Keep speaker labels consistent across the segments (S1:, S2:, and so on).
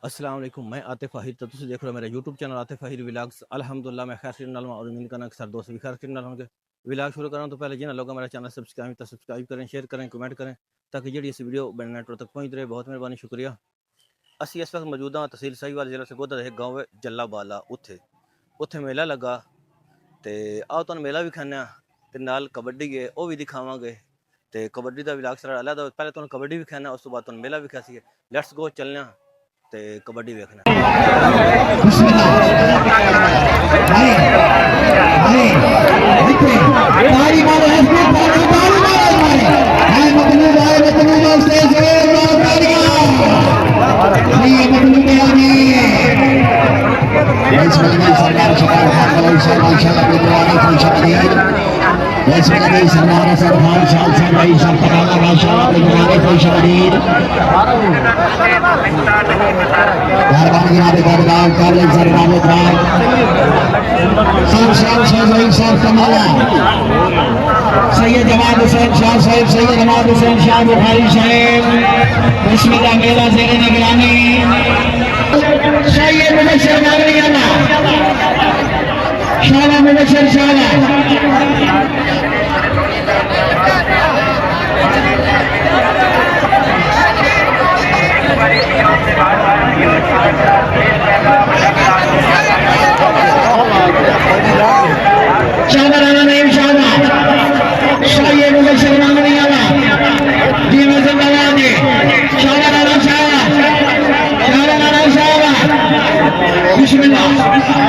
S1: अस्सलाम वालेकुम। मैं आतिफ आहिर, तो तुम देख रहे हो मेरा YouTube channel Atif Ahir vlogs. अल्हम्दुलिल्लाह मैं खैर नाल और उम्मीद करना कि सर दोस्त भी खैर होंगे। व्लॉग शुरू करूँ तो पहले जिन्हें लोग मेरा चैनल सब्सक्राइब करें, शेयर करें, कमेंट करें ताकि जी इस वीडियो नेटवर्क तक पहुँच रहे। बहुत मेहरबानी, शुक्रिया। असी इस वक्त मौजूद हाँ तहसील साहिवाल जिला सरगोदा दे गाँव जलाबाला। उत्थे मेला लगा तो आओ तुम मेला भी खाने ते नाल कबड्डी है वह भी दिखावांगे। तो कबड्डी का व्लॉग सारा अलग, पहले तुम कबड्डी भी खाना, उस तो बाद तुम मेला भी खासी। लेट्स गो, चलने ते कबड्डी देखना।
S2: सैयद जमात हुसैन शाह साहब, सैयद जमात हुसैन शाह बुखारी साहब, बिस्मिल्लाह मेला ज़ेरे निगरानी सैयद मुबश्शिर नागरियाना शाला मुबश्शिर शाला। शाला राना नईम शाला शाही मुबश्शिर नागरियाना जी में जिंदाबाद है। शाला राना शाला, शाला राना शाला, बिस्मिल्लाह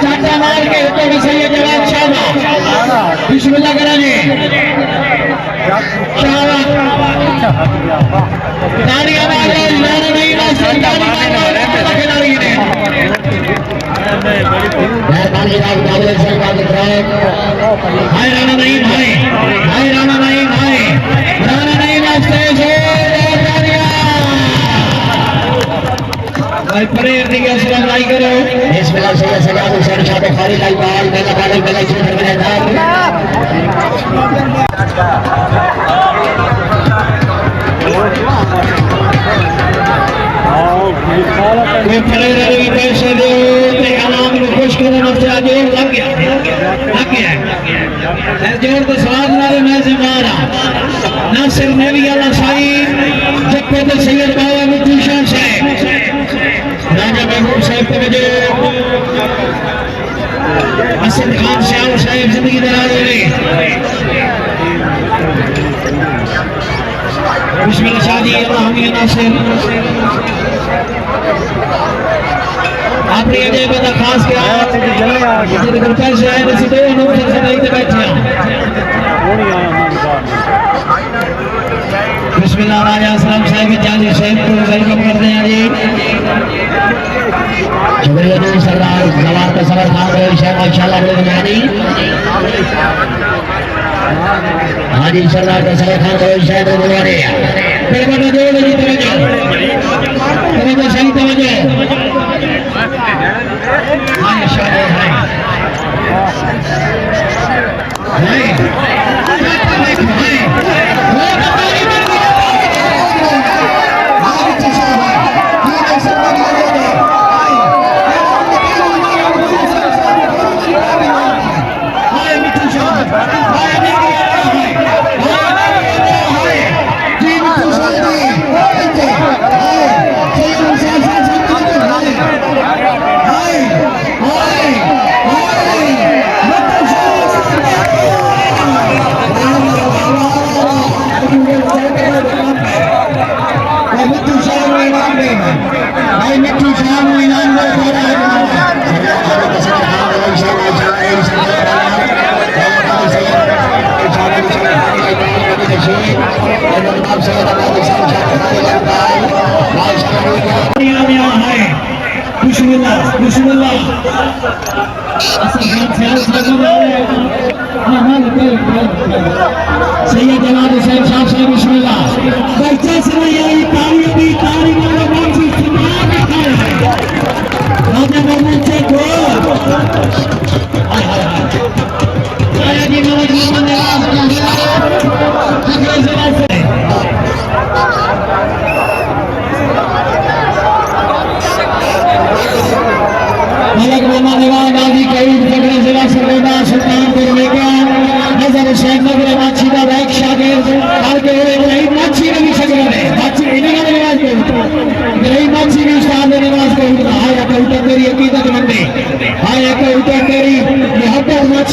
S2: चाचा मार के तो भी सैयद जवाब शाला, बिस्मिल्लाह कराने शाला तालियां मारो। नारा नहीं वास्ते तालियां मारो खिलाड़ी ने मेहरबानी जनाब काबिल से बात कराए। हाय राणा नहीं भाई, हाय राणा नहीं भाई, राणा नहीं वास्ते से तालियां भाई परेड दी असला लाई करो। बिस्मिल्लाह सैयद सजाद हुसैन शाह बुखारी लाल बाल मेला बादल मेला शुरू करने जा कोई परेड रवि पैसे दो ते आलाम को खुश करो। नफ्सा जोर लग गया है जोर तो स्वाद नाले मैं जिम्मेदार नासिर नेवी अल्लाह साई जप्पे तो सैयद बाबा मिठू शाह साहब, राजा महबूब साहब तवज्जो, हसन खान शाह साहब जिंदगी दराज हो रही। बिस्मिल्लाह शादी अल्लाह हमीद नासिर अपनी अजय बंदा खास के पैसे आए दो नंबर से नहीं तो बैठे। बिस्मिल्लाह राजा असलम साहब जानी साहब को वेलकम करते हैं जी। शुक्रिया जी सरदार जवाब का सबर खान को माशाल्लाह बुनियादी। हाँ जी सरदार का सबर खान को शायद बुनियादी फिर बता दो जी तवज्जो सही तवज्जो। हाय शाबाश हाय सैयद जवाब हुसैन शाह साहब बिस्मिल्लाह बच्चा से नहीं आई ताली दी ताली वाला मंच सुना रखा है राजा महमूद से को आया जी Nawaz Mohammad Nawaz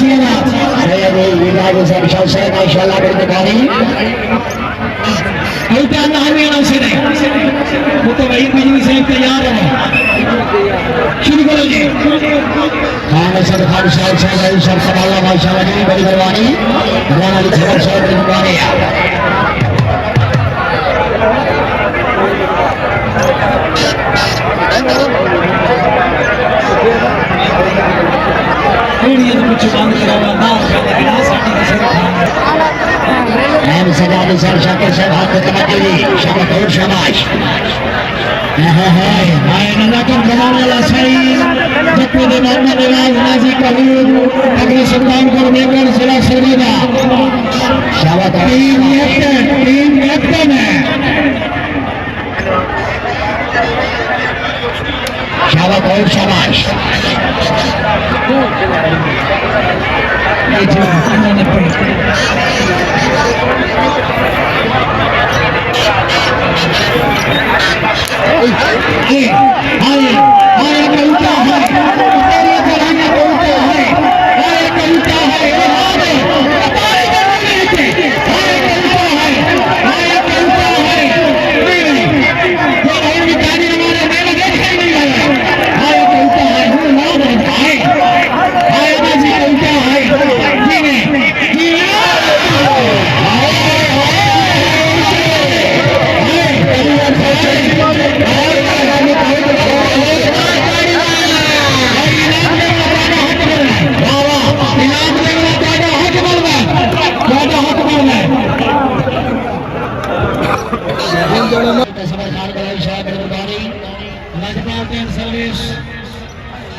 S2: saya bila bisa selesai masyaallah berkali kita नाम यहाँ से नहीं वो तो वही बिजली से तैयार है शुरू करो जी खान सर खान साहब साहब सर सवाला माशाल्लाह जी बड़ी मेहरबानी गाना लिखा साहब की मेहरबानी ये तो कुछ बंद करा हुआ ना बिना साटी के सर हम सजा दे सर शाकिर साहब हाथ में तवज्जो दी शाबाश और शाबाश हाय नजाकत जमाने वाला सही जब दे मामला निवाज नाजी कबीर अगले सुल्तान को मेकर जिला सरगोदा शाबाश टीम कैप्टन है शाबाश और शाबाश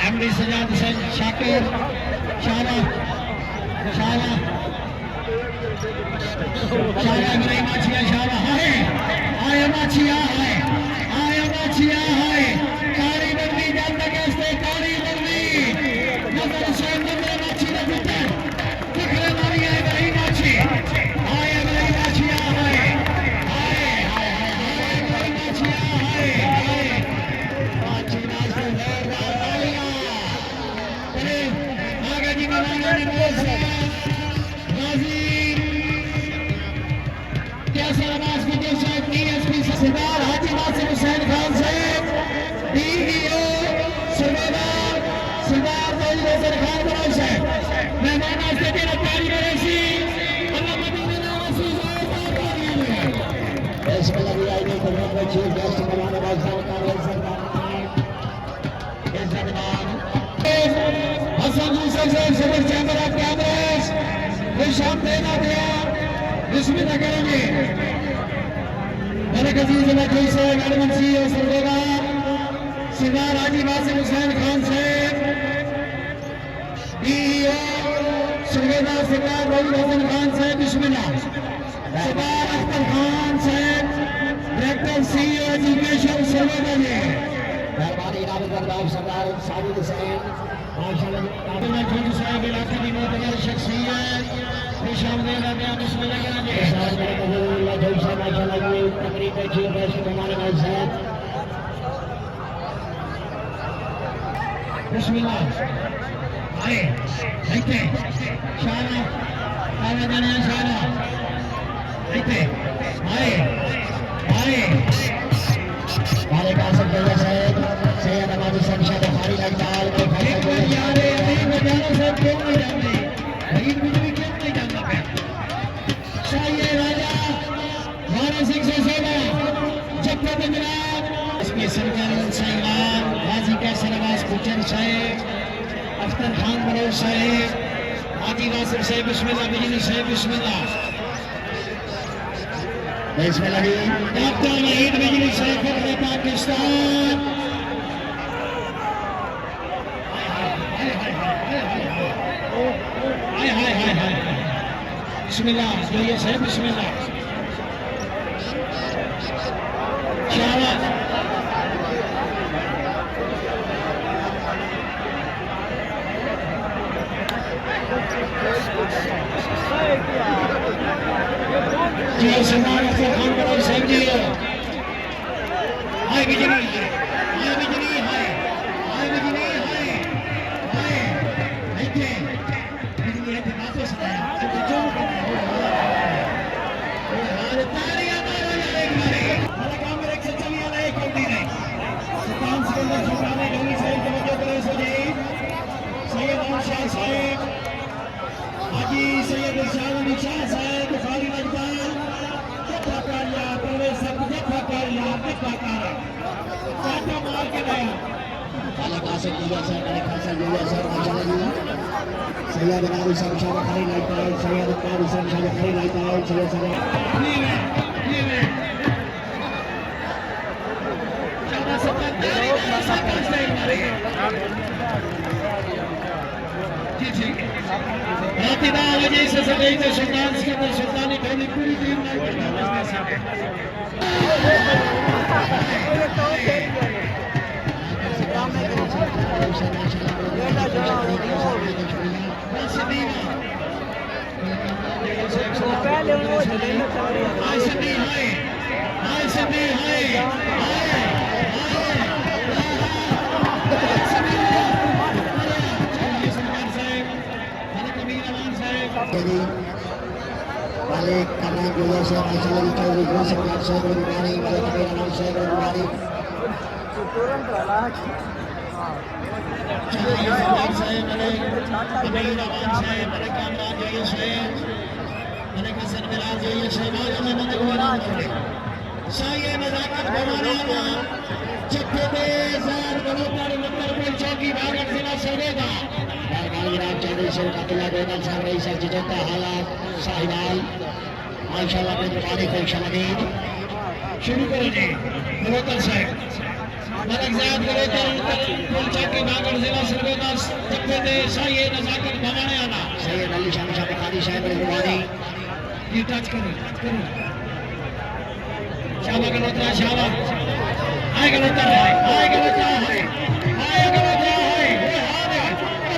S2: MD Sajjad Hussain Shakir Shara Ibrahim Machia Shara hai Machia hai Kari Bardi Janta Kaste Kari Bardi Nazar Hussain Nazar Machi da Putra Tikre Maria Ibrahim Machi hai Ibrahim Machia hai सरदार हाजी नासिर हुसैन खान साहब DEO सरदार Faizal Khan barrage साहब मेहमान आस्ते के रफ्तारी करेसी अल्लाह मदीने में वसी इस वाला भी आई ने खबरों में चीफ गेस्ट बनाने वाले सरकार सरदार हसन हुसैन साहब सदर चैम्बर ऑफ कॉमर्स निशान देना दिया बिस्मिल्लाह करेंगे मेरे अजीज वकील साहब एडमन CEO सरगोदा सरदार हाजी नासिर हुसैन खान साहब डीईओ सरगोदा सरदार वली हसन खान साहब बिस्मिल्लाह सरदार अख्तर खान साहब डायरेक्टर CEO एजुकेशन सरगोदा जी मेहरबानी इनाम करदार सरदार साजिद हुसैन माशाल्लाह जी साहब इलाके की मोहतरम शख्सियत खुशामदीद आते बिस्मिल्लाह करेंगे माशाल्लाह जी तकरीब में चीफ गेस्ट हमारे भाई साहब बिस्मिल्लाह आए देखते शाना जाने शाना देखते आए वाले का सब जगह साहब सैयद अहमद हुसैन शाह बुखारी लगताल के फैसले यार अभी बजाना सब क्यों नहीं जानते गरीब बिजली क्यों नहीं जानता पे शाही राजा वारा सिंह से सेवा जब तक जनाब इसमें सरकार सैलान गाजी का सरवास कुचन साहब अख्तर खान बरोज साहब हाजी नासिर साहब बिस्मिल्लाह बिजली साहब बिस्मिल्लाह इसमें लगी डॉक्टर वहीद बिजली साहब फखरे पाकिस्तान हाय बिस्मिल्लाह जोइए साहब बिस्मिल्लाह शाबाश जी सरदार अख्तर खान बरोज साहब जी हाय बिजली हाय saya dengan Usam Syabak hari naik tahun saya dengan Usam Syabak hari naik tahun saya tidak wajah sesuai itu sultan sekitar sultan itu puri tim jadi balik karena juga saya masih lagi tahu juga sebab saya belum berani balik ke dalam saya belum berani saya balik kebaikan saya balik kamera jadi saya balik kesan belas jadi saya malah memang keluar saya नजाकत बनाना चक्के jar बलोपर मुक्तरपुर चौकी भागत जिला सरेगा कालीराज चौधरी से कातिला गोदन सामने इस जिजोता हालात साहिवाल माशाल्लाह के जमाने को शमदीन शुरू करो जी बलोपर से मलकजात बलोपर चौकी भागत जिला सरेगा चक्के दे साये नजाकत बनाने आना सैयद अली शाह बुखारी साहब रुवानी ये टच करो शाबाश गलोत्रा शाबाश आए गलोत्रा है आए गलोत्रा है आए गलोत्रा है ये हाथ है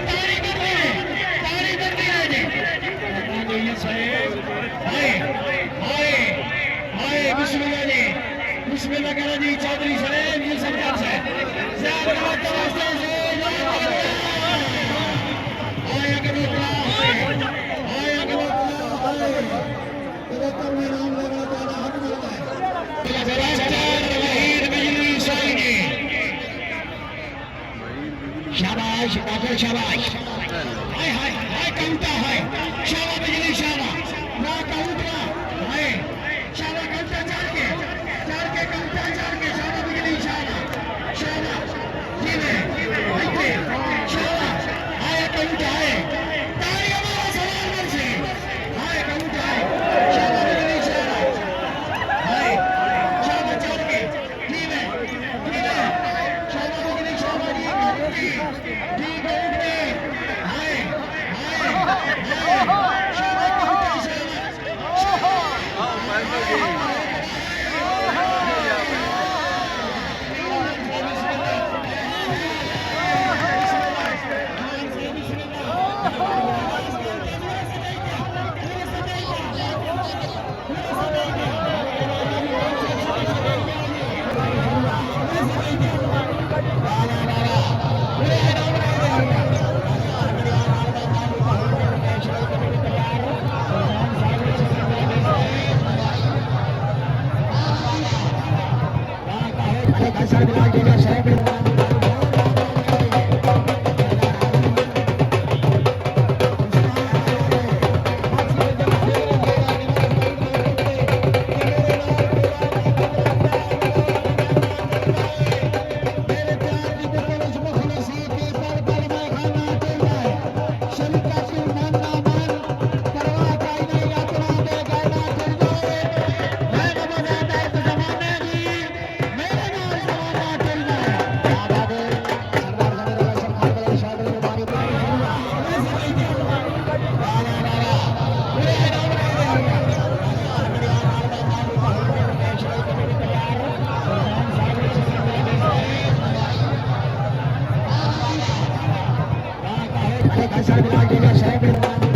S2: तारी कर रही है जी ये साहब आए आए आए बिस्मिल्लाह करो जी चौधरी साहब ये सरकार से ज्यादा गलोत्रा से आए गलोत्रा आए गलोत्रा में नाम लेना तो हक मिलता है शाबाश बाबर शाबाश हाय हाय हाय काउंटा है शाबा बिजली शाबा ना काउंटा है शाबा काउंटा चार के काउंटा चार के शाबा बिजली शाबा शाबा जी में शाबा हाय काउंटा है ताली हमारा सवाल कर से हाय काउंटा है शाबा बिजली शाबा हाय शाबा चार के जी में शाबा बिजली शाबा जी Saya